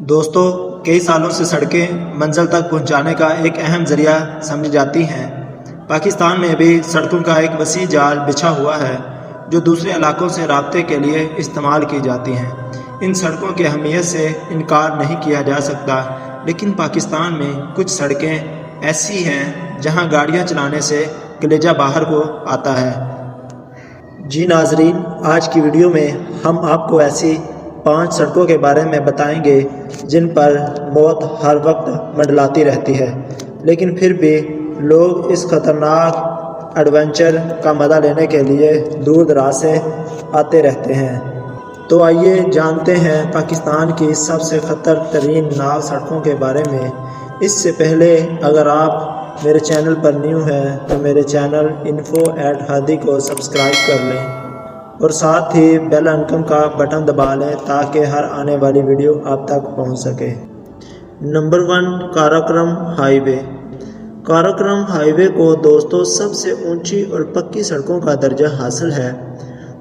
दोस्तों, कई सालों से सड़कें मंजिल तक पहुंचाने का एक अहम ज़रिया समझी जाती हैं। पाकिस्तान में भी सड़कों का एक वसी जाल बिछा हुआ है जो दूसरे इलाकों से राब्ते के लिए इस्तेमाल की जाती हैं। इन सड़कों की अहमियत से इनकार नहीं किया जा सकता, लेकिन पाकिस्तान में कुछ सड़कें ऐसी हैं जहां गाड़ियां चलाने से कलेजा बाहर को आता है। जी नाजरीन, आज की वीडियो में हम आपको ऐसी 5 सड़कों के बारे में बताएंगे जिन पर मौत हर वक्त मंडलाती रहती है, लेकिन फिर भी लोग इस खतरनाक एडवेंचर का मज़ा लेने के लिए दूर दराज से आते रहते हैं। तो आइए जानते हैं पाकिस्तान की सबसे ख़तर तरीन नाव सड़कों के बारे में। इससे पहले अगर आप मेरे चैनल पर न्यू हैं तो मेरे चैनल info@hadi को सब्सक्राइब कर लें और साथ ही बेल आइकन का बटन दबा लें ताकि हर आने वाली वीडियो आप तक पहुंच सके। Number 1, Karakoram highway. Karakoram highway को दोस्तों सबसे ऊंची और पक्की सड़कों का दर्जा हासिल है।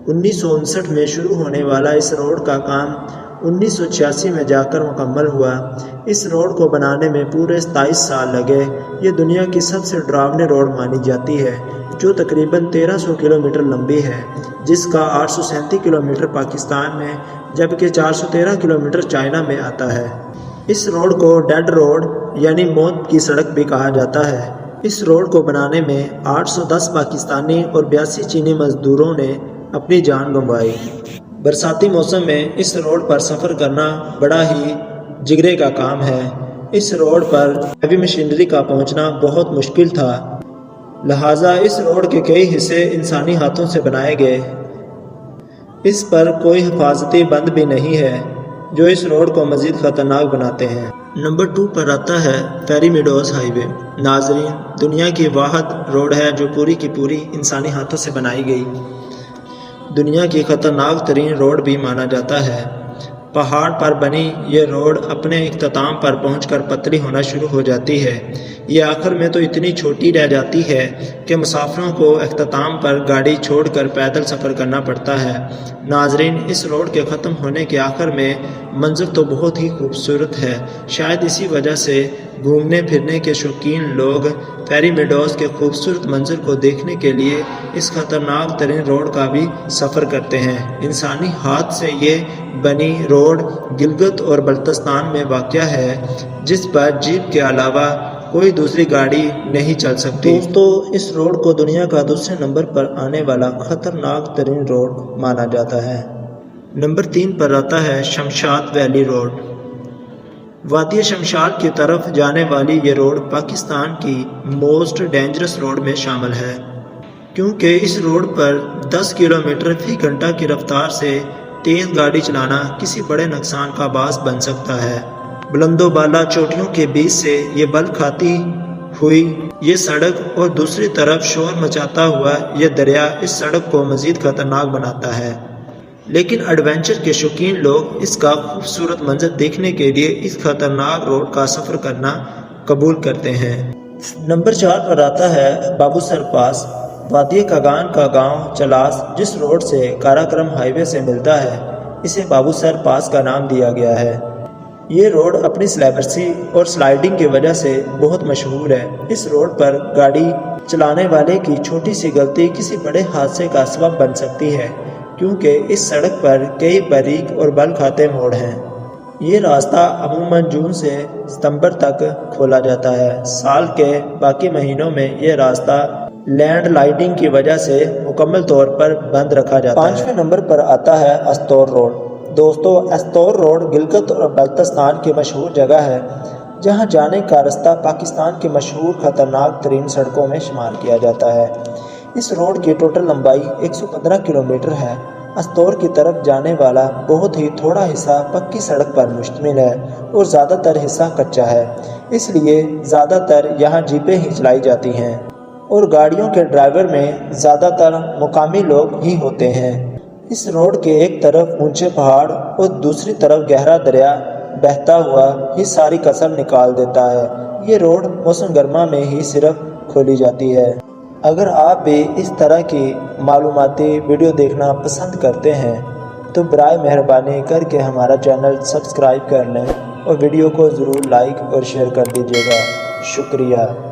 1959 में शुरू होने वाला इस रोड का काम 1986 में जाकर मुकम्मल हुआ। इस रोड को बनाने में पूरे 27 साल लगे। ये दुनिया की सबसे डरावनी रोड मानी जाती है, जो तकरीबन 1300 किलोमीटर लंबी है, जिसका 837 किलोमीटर पाकिस्तान में जबकि 413 किलोमीटर चाइना में आता है। इस रोड को डेड रोड यानी मौत की सड़क भी कहा जाता है। इस रोड को बनाने में 810 पाकिस्तानी और 82 चीनी मजदूरों ने अपनी जान गंवाई। बरसाती मौसम में इस रोड पर सफ़र करना बड़ा ही जिगरे का काम है। इस रोड पर हैवी मशीनरी का पहुंचना बहुत मुश्किल था, लिहाजा इस रोड के कई हिस्से इंसानी हाथों से बनाए गए। इस पर कोई हिफाजती बंद भी नहीं है जो इस रोड को मज़ीद ख़तरनाक बनाते हैं। नंबर 2 पर आता है फेरी मेडोज़ हाईवे। नाजरीन, दुनिया की वाहिद रोड है जो पूरी की पूरी इंसानी हाथों से बनाई गई। दुनिया की ख़तरनाक तरीन रोड भी माना जाता है। पहाड़ पर बनी ये रोड अपने इख्तिताम पर पहुंचकर पतली होना शुरू हो जाती है। ये आखिर में तो इतनी छोटी रह जाती है कि मुसाफिरों को इख्तिताम पर गाड़ी छोड़कर पैदल सफ़र करना पड़ता है। नाजरीन, इस रोड के ख़त्म होने के आखिर में मंजर तो बहुत ही खूबसूरत है। शायद इसी वजह से घूमने फिरने के शौकीन लोग फेरी मेडोज़ के खूबसूरत मंजर को देखने के लिए इस ख़तरनाक तरीन रोड का भी सफ़र करते हैं। इंसानी हाथ से ये बनी रोड गिलगित और बल्तिस्तान में वाक़या है, जिस पर जीप के अलावा कोई दूसरी गाड़ी नहीं चल सकती। दोस्तों, इस रोड को दुनिया का दूसरे नंबर पर आने वाला ख़तरनाक तरीन रोड माना जाता है। नंबर 3 पर आता है शमशाद वैली रोड। वादी शमशाद की तरफ जाने वाली ये रोड पाकिस्तान की मोस्ट डेंजरस रोड में शामिल है, क्योंकि इस रोड पर 10 किलोमीटर फी घंटा की रफ्तार से तेज़ गाड़ी चलाना किसी बड़े नुकसान का बास बन सकता है। बुलंदो बाला चोटियों के बीच से ये बल खाती हुई ये सड़क और दूसरी तरफ शोर मचाता हुआ ये दरिया इस सड़क को मज़ीद ख़तरनाक बनाता है, लेकिन एडवेंचर के शौकीन लोग इसका खूबसूरत मंजर देखने के लिए इस खतरनाक रोड का सफ़र करना कबूल करते हैं। नंबर 4 पर आता है बाबूसर पास। वादी कागान का गांव चलास जिस रोड से काराकोरम हाईवे से मिलता है, इसे बाबूसर पास का नाम दिया गया है। ये रोड अपनी स्लैबर्सी और स्लाइडिंग की वजह से बहुत मशहूर है। इस रोड पर गाड़ी चलाने वाले की छोटी सी गलती किसी बड़े हादसे का सबब बन सकती है, क्योंकि इस सड़क पर कई बारीक और बल खाते मोड़ हैं। ये रास्ता अमूमन जून से सितंबर तक खोला जाता है। साल के बाकी महीनों में ये रास्ता लैंडस्लाइडिंग की वजह से मुकम्मल तौर पर बंद रखा जाता है। 5वें नंबर पर आता है अस्तोर रोड। दोस्तों, अस्तोर रोड गिलगित और बल्तिस्तान की मशहूर जगह है, जहाँ जाने का रास्ता पाकिस्तान की मशहूर ख़तरनाक तरीन सड़कों में शुमार किया जाता है। इस रोड की टोटल लंबाई 115 किलोमीटर है। अस्तोर की तरफ जाने वाला बहुत ही थोड़ा हिस्सा पक्की सड़क पर मुश्तमिल है और ज़्यादातर हिस्सा कच्चा है, इसलिए ज़्यादातर यहाँ जीपें ही चलाई जाती हैं और गाड़ियों के ड्राइवर में ज़्यादातर मुकामी लोग ही होते हैं। इस रोड के एक तरफ ऊंचे पहाड़ और दूसरी तरफ गहरा दरिया बहता हुआ ही सारी कसर निकाल देता है। ये रोड मौसम गर्मा में ही सिर्फ खोली जाती है। अगर आप भी इस तरह की मालूमाती वीडियो देखना पसंद करते हैं تو برائے مہربانی کر کے ہمارا چینل سبسکرائب کر لیں اور ویڈیو کو ضرور لائک اور شیئر کر دیجیے گا۔ شکریہ۔